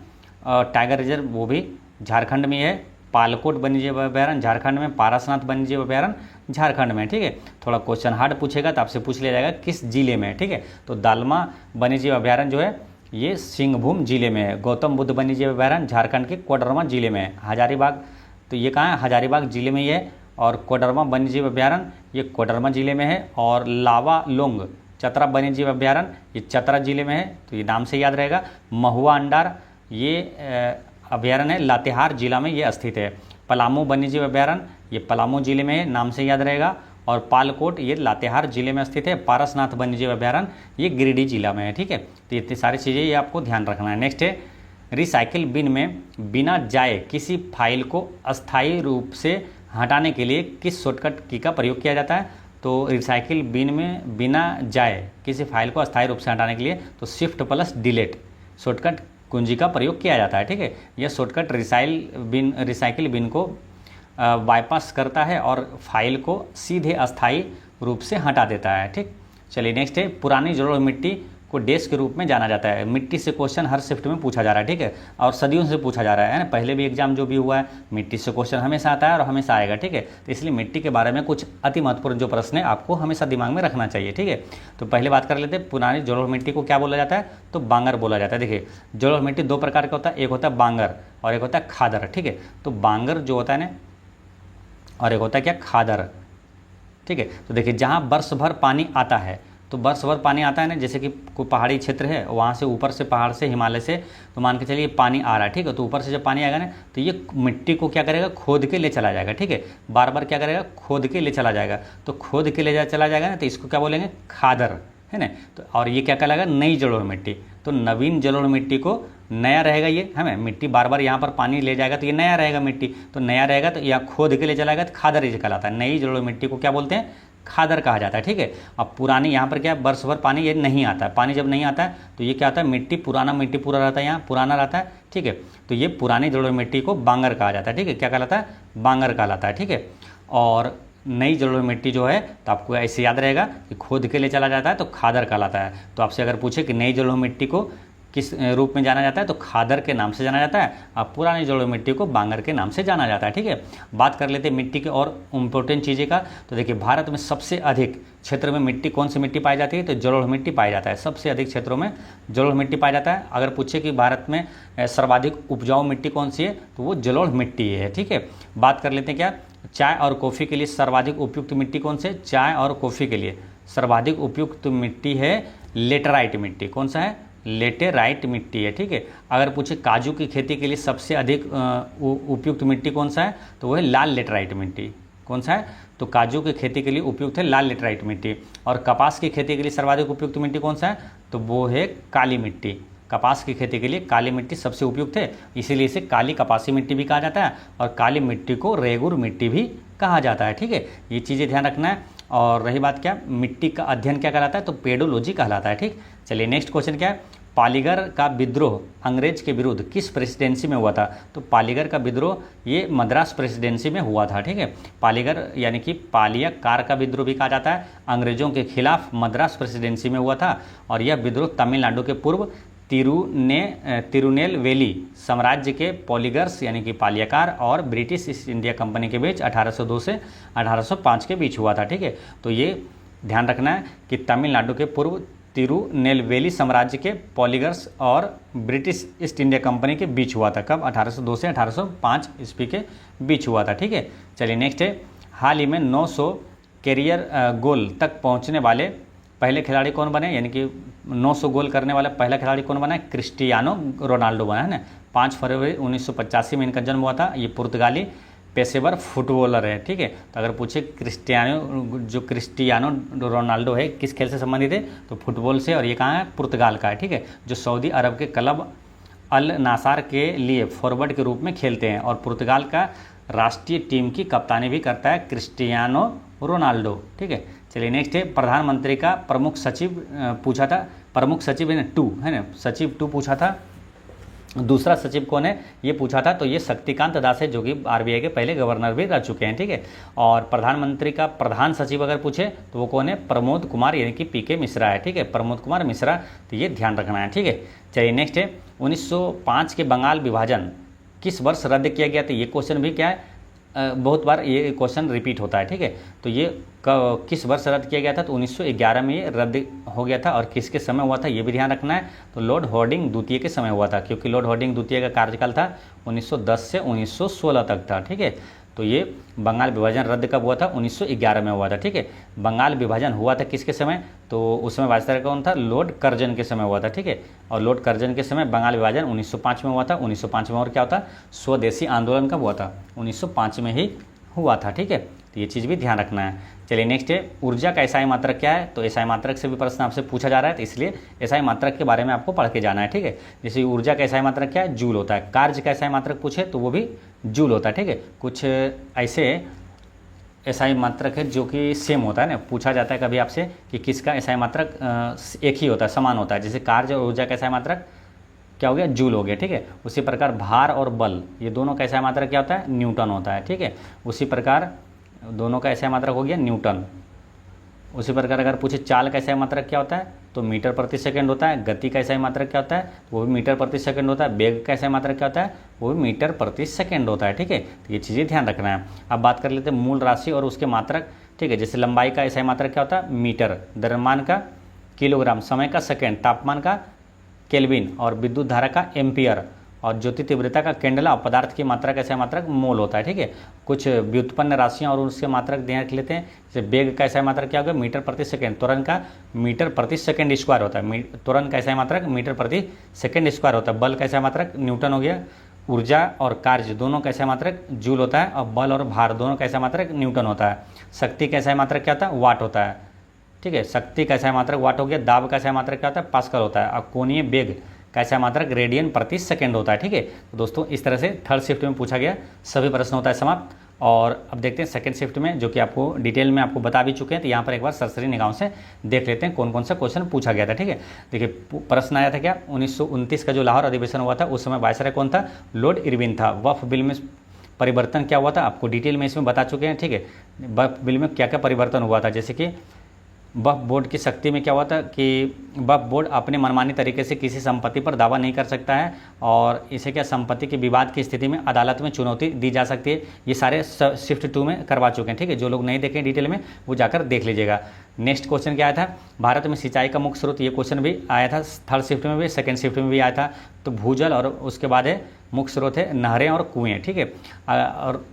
और टाइगर रिजर्व वो भी झारखंड में है, पालकोट वन्यजीव अभ्यारण्य झारखंड में, पारसनाथ वन्यजीव अभ्यारण्य झारखंड में, ठीक है। थोड़ा क्वेश्चन हार्ड पूछेगा तो आपसे पूछ लिया जाएगा किस जिले में है, ठीक है। तो दालमा वन्यजीव अभ्यारण्य जो है ये सिंहभूम जिले में है। गौतम बुद्ध वन्यजीव अभ्यारण्य झारखंड के कोडरमा जिले में है। हजारीबाग, तो ये कहाँ है, हजारीबाग जिले में ही है। और कोडरमा वन्यजीव अभ्यारण्य ये कोडरमा जिले में है। और लावालोंग चतरा वन्यजीव अभ्यारण्य ये चतरा जिले में है, तो ये नाम से याद रहेगा। महुआ अंडार ये अभ्यारण्य लातेहार जिला में ये स्थित है। पलामू वन्यजीव अभ्यारण्य ये पलामू जिले में है, नाम से याद रहेगा। और पालकोट ये लातेहार जिले में स्थित है। पारसनाथ वन्यजीव अभ्यारण्य ये गिरिडीह जिला में है, ठीक है। तो इतनी सारी चीज़ें ये आपको ध्यान रखना है। नेक्स्ट है रिसाइकिल बिन में बिना जाए किसी फाइल को अस्थायी रूप से हटाने के लिए किस शॉर्टकट की का प्रयोग किया जाता है। तो रिसाइकिल बिन में बिना जाए किसी फाइल को अस्थायी रूप से हटाने के लिए तो शिफ्ट प्लस डिलीट शॉर्टकट कुंजी का प्रयोग किया जाता है, ठीक है। यह शॉर्टकट रिसाइकिल बिन को बाईपास करता है और फाइल को सीधे अस्थायी रूप से हटा देता है, ठीक। चलिए नेक्स्ट है पुरानी जलोढ़ मिट्टी को डैश के रूप में जाना जाता है। मिट्टी से क्वेश्चन हर शिफ्ट में पूछा जा रहा है, ठीक है। और सदियों से पूछा जा रहा है ना, पहले भी एग्जाम जो भी हुआ है मिट्टी से क्वेश्चन हमेशा आता है और हमेशा आएगा, ठीक है। तो इसलिए मिट्टी के बारे में कुछ अति महत्वपूर्ण जो प्रश्न है आपको हमेशा दिमाग में रखना चाहिए, ठीक है। तो पहले बात कर लेते हैं पुरानी जलोढ़ मिट्टी को क्या बोला जाता है, तो बांगर बोला जाता है। देखिए जलोढ़ मिट्टी दो प्रकार का होता है, एक होता है बांगर और एक होता है खादर, ठीक है। तो बांगर जो होता है ना और एक होता है क्या, खादर, ठीक है। तो देखिए जहाँ वर्ष भर पानी आता है, तो वर्ष भर पानी आता है ना, जैसे कि कोई पहाड़ी क्षेत्र है वहाँ से ऊपर से पहाड़ से हिमालय से तो मान के चलिए पानी आ रहा है, ठीक है। तो ऊपर से जब पानी आएगा ना तो ये मिट्टी को क्या करेगा, खोद के ले चला जाएगा, ठीक है। बार बार क्या करेगा, खोद के ले चला जाएगा। तो खोद के ले चला जाएगा ना तो इसको क्या बोलेंगे, खादर, है ना। तो और ये क्या कहलाएगा, नई जलोढ़ मिट्टी। तो नवीन जलोढ़ मिट्टी को नया रहेगा ये, है मिट्टी बार बार यहाँ पर पानी ले जाएगा तो ये नया रहेगा मिट्टी, तो नया रहेगा तो यहाँ खोद के ले चलाएगा तो खादर ये कहलाता है। नई जलोढ़ मिट्टी को क्या बोलते हैं, खादर कहा जाता है, ठीक है। अब पुरानी यहाँ पर क्या वर्ष भर पानी ये नहीं आता है, पानी जब नहीं आता है तो ये क्या आता है, मिट्टी पुराना, मिट्टी पूरा रहता है, यहाँ पुराना रहता है, ठीक है। तो ये पुरानी जलोढ़ मिट्टी को बांगर कहा जाता है, ठीक है। क्या कहलाता है, बांगर कहलाता है, ठीक है। और नई जलोढ़ मिट्टी जो है तो आपको ऐसे याद रहेगा कि खोद के लिए चला जाता है तो खादर कहलाता है। तो आपसे अगर पूछे कि नई जलोढ़ मिट्टी को किस रूप में जाना जाता है तो खादर के नाम से जाना जाता है, और पुरानी जलोढ़ मिट्टी को बांगर के नाम से जाना जाता है, ठीक है। बात कर लेते हैं मिट्टी के और इम्पोर्टेंट चीज़ें का। तो देखिए भारत में सबसे अधिक क्षेत्र में मिट्टी कौन सी मिट्टी पाई जाती है, तो जलोढ़ मिट्टी पाई जाता है। सबसे अधिक क्षेत्रों में जलोढ़ मिट्टी पाया जाता है। अगर पूछे कि भारत में सर्वाधिक उपजाऊ मिट्टी कौन सी है तो वो जलोढ़ मिट्टी है, ठीक है। बात कर लेते हैं क्या, चाय और कॉफ़ी के लिए सर्वाधिक उपयुक्त मिट्टी कौन सी है, चाय और कॉफ़ी के लिए सर्वाधिक उपयुक्त मिट्टी है लेटराइट मिट्टी। कौन सा है, लेटेराइट मिट्टी है, ठीक है। अगर पूछे काजू की खेती के लिए सबसे अधिक उपयुक्त मिट्टी कौन सा है तो वो है लाल लेटराइट मिट्टी। कौन सा है, तो काजू की खेती के लिए उपयुक्त है लाल लेटराइट मिट्टी। और कपास की खेती के लिए सर्वाधिक उपयुक्त मिट्टी कौन सा है, तो वो है काली मिट्टी। कपास की खेती के लिए काली मिट्टी सबसे उपयुक्त है, इसीलिए इसे काली कपासी मिट्टी भी कहा जाता है और काली मिट्टी को रेगुर मिट्टी भी कहा जाता है, ठीक है। ये चीज़ें ध्यान रखना है। और रही बात क्या, मिट्टी का अध्ययन क्या कहलाता है, तो पेडोलॉजी कहलाता है, ठीक। चलिए नेक्स्ट क्वेश्चन क्या है, पालीगर का विद्रोह अंग्रेज के विरुद्ध किस प्रेसिडेंसी में हुआ था, तो पालीगर का विद्रोह ये मद्रास प्रेसिडेंसी में हुआ था, ठीक है। पालीगर यानी कि पालियकार का विद्रोह भी कहा जाता है, अंग्रेजों के खिलाफ मद्रास प्रेसिडेंसी में हुआ था। और यह विद्रोह तमिलनाडु के पूर्व तिरुनेलवेली साम्राज्य के पॉलीगर्स यानी कि पालियकार और ब्रिटिश ईस्ट इंडिया कंपनी के बीच 1802 से 1805 के बीच हुआ था, ठीक है। तो ये ध्यान रखना है कि तमिलनाडु के पूर्व तिरुनेलवेली साम्राज्य के पॉलीगर्स और ब्रिटिश ईस्ट इंडिया कंपनी के बीच हुआ था। कब, 1802 से 1805 ईस्वी के बीच हुआ था, ठीक है। चलिए नेक्स्ट है, हाल ही में 900 कैरियर गोल तक पहुंचने वाले पहले खिलाड़ी कौन बने, यानी कि 900 गोल करने वाला पहला खिलाड़ी कौन बना है, क्रिस्टियानो रोनाल्डो बना है ना। 5 फरवरी 1985 में इनका जन्म हुआ था। ये पुर्तगाली पेशेवर फुटबॉलर है, ठीक है। तो अगर पूछे क्रिस्टियानो रोनाल्डो है किस खेल से संबंधित है, तो फुटबॉल से, और ये कहाँ है, पुर्तगाल का है, ठीक है, जो सऊदी अरब के क्लब अल नासार के लिए फॉरवर्ड के रूप में खेलते हैं, और पुर्तगाल का राष्ट्रीय टीम की कप्तानी भी करता है क्रिस्टियानो रोनाल्डो, ठीक है। चलिए नेक्स्ट है, प्रधानमंत्री का प्रमुख सचिव पूछा था, प्रमुख सचिव है ना 2 है ना, सचिव 2 पूछा था। दूसरा सचिव कौन है ये पूछा था, तो ये शक्तिकांत दास है, जो कि आरबीआई के पहले गवर्नर भी रह चुके हैं, ठीक है। और प्रधानमंत्री का प्रधान सचिव अगर पूछे तो वो कौन है, प्रमोद कुमार, यानी कि पीके मिश्रा है, ठीक है, प्रमोद कुमार मिश्रा, तो ये ध्यान रखना है, ठीक है। चलिए नेक्स्ट है, 1905 के बंगाल विभाजन किस वर्ष रद्द किया गया था, ये क्वेश्चन भी क्या है, बहुत बार ये क्वेश्चन रिपीट होता है, ठीक है। तो ये किस वर्ष रद्द किया गया था, तो 1911 में ये रद्द हो गया था, और किसके समय हुआ था ये भी ध्यान रखना है, तो लॉर्ड हार्डिंग द्वितीय के समय हुआ था, क्योंकि लॉर्ड हार्डिंग द्वितीय का कार्यकाल था 1910 से 1916 तक था, ठीक है। तो ये बंगाल विभाजन रद्द कब हुआ था, 1911 में हुआ था, ठीक है। बंगाल विभाजन हुआ था किसके समय, तो उस समय वायसराय कौन था, लॉर्ड कर्जन के समय हुआ था, ठीक है। और लॉर्ड कर्जन के समय बंगाल विभाजन 1905 में हुआ था। 1905 में और क्या होता, स्वदेशी आंदोलन कब हुआ था, 1905 में ही हुआ था, ठीक है। तो ये चीज़ भी ध्यान रखना है। चलिए नेक्स्ट है, ऊर्जा का एसआई मात्रक क्या है, तो एसआई मात्रक से भी प्रश्न आपसे पूछा जा रहा है, तो इसलिए एसआई मात्रक के बारे में आपको पढ़ के जाना है, ठीक है। जैसे ऊर्जा का एसआई मात्रक क्या है, जूल होता है। कार्य का एसआई मात्रक पूछे तो वो भी जूल होता है, ठीक है। कुछ ऐसे एसआई मात्रक है जो कि सेम होता है ना, पूछा जाता है कभी आपसे कि किसका एसआई मात्रक एक ही होता है, समान होता है। जैसे कार्य और ऊर्जा का एसआई मात्रक क्या हो गया, जूल हो गया, ठीक है। उसी प्रकार भार और बल, ये दोनों का एसआई मात्रक क्या होता है, न्यूटन होता है, ठीक है। उसी प्रकार दोनों का एसआई मात्रक हो गया न्यूटन। उसी प्रकार अगर पूछे चाल का एसआई मात्रक क्या होता है, तो मीटर प्रति सेकंड होता है। गति का एसआई मात्रक क्या होता है, वो भी मीटर प्रति सेकंड होता है। वेग का एसआई मात्रक क्या होता है, वो भी मीटर प्रति सेकंड होता है, ठीक है। तो ये चीज़ें ध्यान रखना है। अब बात कर लेते हैं मूल राशि और उसके मात्रक, ठीक है। जैसे लंबाई का एसआई मात्रक क्या होता है, मीटर, द्रव्यमान का किलोग्राम, समय का सेकेंड, तापमान का केल्विन, और विद्युत धारा का एम्पियर, और ज्योति तीव्रता का कैंडला, और पदार्थ की मात्रा का एसआई मात्रक मोल होता है, ठीक है। कुछ व्युत्पन्न राशियां और उसके मात्रक ध्यान रख लेते हैं। जैसे वेग का एसआई मात्रक क्या होगा, मीटर प्रति सेकंड। त्वरण का मीटर प्रति सेकंड स्क्वायर होता है, त्वरण का एसआई मात्रक मीटर प्रति सेकंड स्क्वायर होता है। बल का एसआई मात्रक न्यूटन हो गया। ऊर्जा और कार्य दोनों का एसआई मात्रक जूल होता है, और बल और भार दोनों का एसआई मात्रक न्यूटन होता है। शक्ति का एसआई मात्रक क्या होता है, वाट होता है, ठीक है। शक्ति का एसआई मात्रक वाट हो गया। दाब का एसआई मात्रक क्या होता है, पास्कल होता है। और कोणीय वेग का एसआई मात्रक रेडियन प्रति सेकंड होता है, ठीक है। तो दोस्तों इस तरह से थर्ड शिफ्ट में पूछा गया सभी प्रश्न होता है समाप्त। और अब देखते हैं सेकंड शिफ्ट में, जो कि आपको डिटेल में आपको बता भी चुके हैं। तो यहाँ पर एक बार सरसरी निगाहों से देख लेते हैं कौन कौन सा क्वेश्चन पूछा गया था, ठीक है। देखिए प्रश्न आया था क्या, 1929 का जो लाहौर अधिवेशन हुआ था, उस समय वायसराय कौन था, लॉर्ड इरविन था। वक्फ बिल में परिवर्तन क्या हुआ था, आपको डिटेल में इसमें बता चुके हैं, ठीक है। वक्फ बिल में क्या क्या परिवर्तन हुआ था, जैसे कि वक्फ बोर्ड की शक्ति में क्या हुआ था कि वक्फ बोर्ड अपने मनमानी तरीके से किसी संपत्ति पर दावा नहीं कर सकता है, और इसे क्या संपत्ति के विवाद की स्थिति में अदालत में चुनौती दी जा सकती है। ये सारे शिफ्ट 2 में करवा चुके हैं, ठीक है। जो लोग नहीं देखें डिटेल में वो जाकर देख लीजिएगा। नेक्स्ट क्वेश्चन क्या आया था, भारत में सिंचाई का मुख्य स्रोत, ये क्वेश्चन भी आया था थर्ड शिफ्ट में भी, सेकेंड शिफ्ट में भी आया था। तो भूजल, और उसके बाद है मुख्य स्रोत है नहरें और कुएँ, ठीक है। और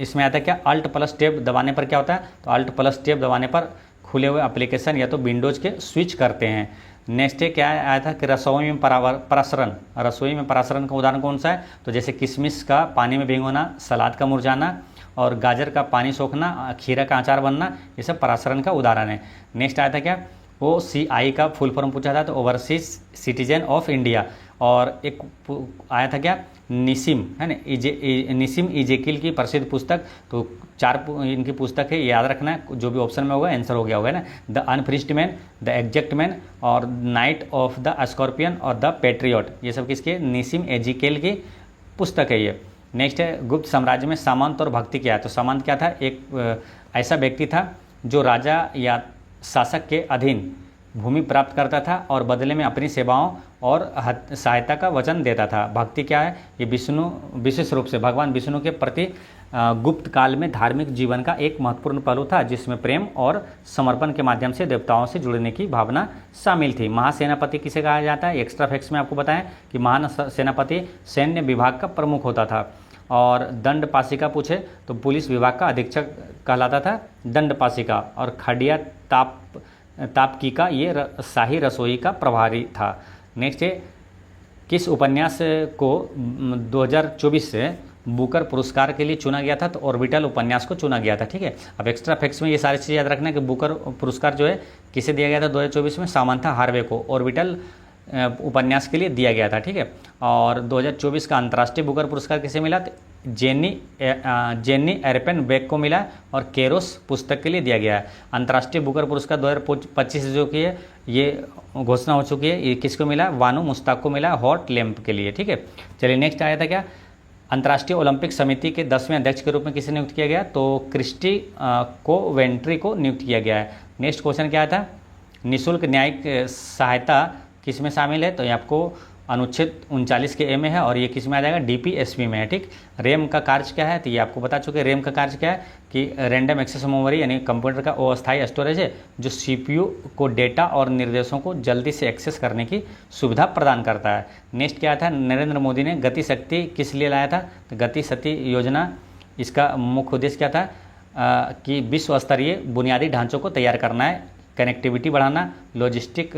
इसमें आता है क्या, अल्ट प्लस टैब दबाने पर क्या होता है, तो अल्ट प्लस टैब दबाने पर खुले हुए एप्लीकेशन या तो विंडोज़ के स्विच करते हैं। नेक्स्ट है क्या आया था कि रसोई में परासरण, रसोई में परासरण का उदाहरण कौन सा है, तो जैसे किशमिश का पानी में भिगोना, सलाद का मुरझाना, और गाजर का पानी सोखना, खीरा का अचार बनना, ये सब परासरण का उदाहरण है। नेक्स्ट आया था क्या, OCI का फुल फॉर्म पूछा था, तो ओवरसीज सिटीजन ऑफ इंडिया। और एक आया था क्या, निसिम है ना, निसिम इजेकिल की प्रसिद्ध पुस्तक। तो 4 इनकी पुस्तक है, याद रखना है, जो भी ऑप्शन में होगा आंसर हो गया होगा ना, the unfreezed man, the exact man, और नाइट ऑफ द स्कॉर्पियन, और द पेट्रियट, ये सब किसके, निसिम इजेकिल की पुस्तक है ये। नेक्स्ट है गुप्त साम्राज्य में सामंत और भक्ति क्या है, तो सामंत क्या था, एक ऐसा व्यक्ति था जो राजा या शासक के अधीन भूमि प्राप्त करता था और बदले में अपनी सेवाओं और सहायता का वचन देता था। भक्ति क्या है, ये विष्णु, विशेष रूप से भगवान विष्णु के प्रति गुप्त काल में धार्मिक जीवन का एक महत्वपूर्ण पहलू था, जिसमें प्रेम और समर्पण के माध्यम से देवताओं से जुड़ने की भावना शामिल थी। महासेनापति किसे कहा जाता है, एक्स्ट्रा फैक्ट्स में आपको बताएं कि महान सेनापति सैन्य विभाग का प्रमुख होता था। और दंड पासिका पूछे तो पुलिस विभाग का अधीक्षक कहलाता था दंड पासिका। और खडिया तापकी का ये शाही रसोई का प्रभारी था। नेक्स्ट है किस उपन्यास को 2024 से बुकर पुरस्कार के लिए चुना गया था, तो ऑर्बिटल उपन्यास को चुना गया था। ठीक है, अब एक्स्ट्रा फैक्ट्स में ये सारी चीज़ याद रखना है कि बुकर पुरस्कार जो है किसे दिया गया था 2024 में, सामंथा हार्वे को ऑर्बिटल उपन्यास के लिए दिया गया था। ठीक है, और 2024 का अंतर्राष्ट्रीय बुकर पुरस्कार किसे मिला, तो जेनी एरपेन बेक को मिला और केरोस पुस्तक के लिए दिया गया है। अंतर्राष्ट्रीय बुकर पुरस्कार 2025 जो की है ये घोषणा हो चुकी है, ये किसको मिला, वानू मुश्ताक को मिला हॉट लैम्प के लिए। ठीक है, चलिए नेक्स्ट आया था क्या, अंतर्राष्ट्रीय ओलंपिक समिति के 10वें अध्यक्ष के रूप में किसे नियुक्त किया गया, तो क्रिस्टी कोवेंट्री को नियुक्त किया गया है। नेक्स्ट क्वेश्चन क्या था, निःशुल्क न्यायिक सहायता किस में शामिल है, तो ये आपको अनुच्छेद 39 के ए में है और ये किस में आ जाएगा, डीपीएसपी में है। ठीक, रैम का कार्य क्या है, तो ये आपको बता चुके हैं रैम का कार्य क्या है कि रैंडम एक्सेस मेमोरी यानी कंप्यूटर का अस्थायी स्टोरेज है जो सीपीयू को डेटा और निर्देशों को जल्दी से एक्सेस करने की सुविधा प्रदान करता है। नेक्स्ट क्या था, नरेंद्र मोदी ने गति शक्ति किस लिए लाया था, तो गति शक्ति योजना इसका मुख्य उद्देश्य क्या था कि विश्व स्तरीय बुनियादी ढांचों को तैयार करना है, कनेक्टिविटी बढ़ाना, लॉजिस्टिक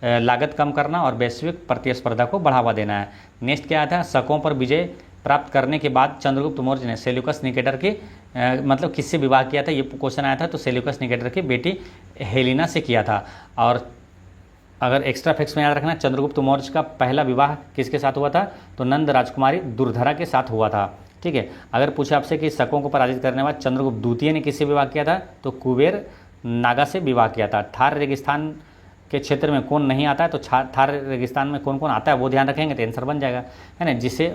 लागत कम करना और वैश्विक प्रतिस्पर्धा को बढ़ावा देना है। नेक्स्ट क्या था, शकों पर विजय प्राप्त करने के बाद चंद्रगुप्त मौर्य ने सेल्यूकस निकेटर की मतलब किससे विवाह किया था, ये क्वेश्चन आया था, तो सेल्यूकस निकेटर की बेटी हेलिना से किया था। और अगर एक्स्ट्रा फैक्ट्स में याद रखना, चंद्रगुप्त मौर्य का पहला विवाह किसके साथ हुआ था, तो नंद राजकुमारी दुर्धरा के साथ हुआ था। ठीक है, अगर पूछे आपसे कि शकों को पराजित करने के बाद चंद्रगुप्त द्वितीय ने किससे विवाह किया था, तो कुबेर नागा से विवाह किया था। थार रेगिस्तान के क्षेत्र में कौन नहीं आता है, तो थार रेगिस्तान में कौन कौन आता है वो ध्यान रखेंगे तो आंसर बन जाएगा, है ना। जिसे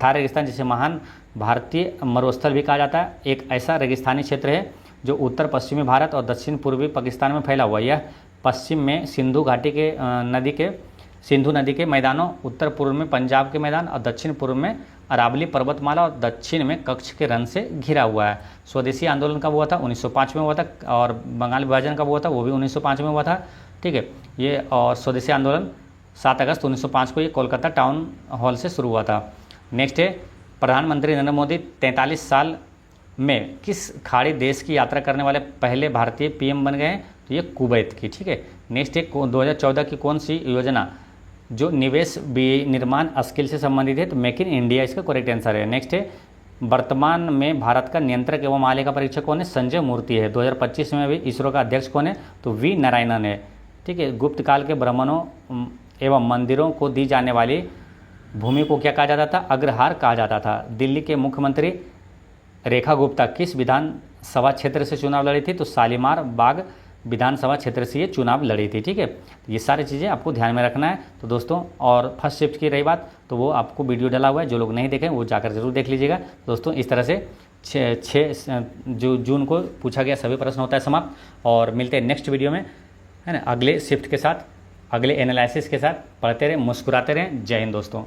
थार रेगिस्तान जिसे महान भारतीय मरुस्थल भी कहा जाता है, एक ऐसा रेगिस्तानी क्षेत्र है जो उत्तर पश्चिमी भारत और दक्षिण पूर्वी पाकिस्तान में फैला हुआ है। यह पश्चिम में सिंधु नदी के मैदानों, उत्तर पूर्व में पंजाब के मैदान और दक्षिण पूर्व में अरावली पर्वतमाला और दक्षिण में कच्छ के रण से घिरा हुआ है। स्वदेशी आंदोलन कब हुआ था, 1905 में हुआ था। और बंगाल विभाजन कब हुआ था, वो भी 1905 में हुआ था। ठीक है, ये और स्वदेशी आंदोलन 7 अगस्त 1905 को ये कोलकाता टाउन हॉल से शुरू हुआ था। नेक्स्ट है, प्रधानमंत्री नरेंद्र मोदी 43 साल में किस खाड़ी देश की यात्रा करने वाले पहले भारतीय पीएम बन गए हैं, तो ये कुवैत की। ठीक है, नेक्स्ट है 2014 की कौन सी योजना जो निवेश निर्माण स्किल से संबंधित है, तो मेक इन इंडिया इसका करेक्ट आंसर है। नेक्स्ट है, वर्तमान में भारत का नियंत्रक एवं माले का परीक्षक कौन है, संजय मूर्ति है। 2025 में भी इसरो का अध्यक्ष कौन है, तो वी नारायणन है। ठीक है, गुप्त काल के ब्राह्मणों एवं मंदिरों को दी जाने वाली भूमि को क्या कहा जाता था, अग्रहार कहा जाता था। दिल्ली के मुख्यमंत्री रेखा गुप्ता किस विधानसभा क्षेत्र से चुनाव लड़ी थी, तो शालीमार बाग विधानसभा क्षेत्र से ये चुनाव लड़ी थी। ठीक है, ये सारी चीज़ें आपको ध्यान में रखना है। तो दोस्तों, और फर्स्ट शिफ्ट की रही बात, तो वो आपको वीडियो डाला हुआ है, जो लोग नहीं देखें वो जाकर जरूर देख लीजिएगा। दोस्तों, इस तरह से 6 जून को पूछा गया सभी प्रश्न होता है समाप्त। और मिलते हैं नेक्स्ट वीडियो में, है ना, अगले शिफ्ट के साथ, अगले एनालिसिस के साथ। पढ़ते रहें, मुस्कुराते रहें। जय हिंद दोस्तों।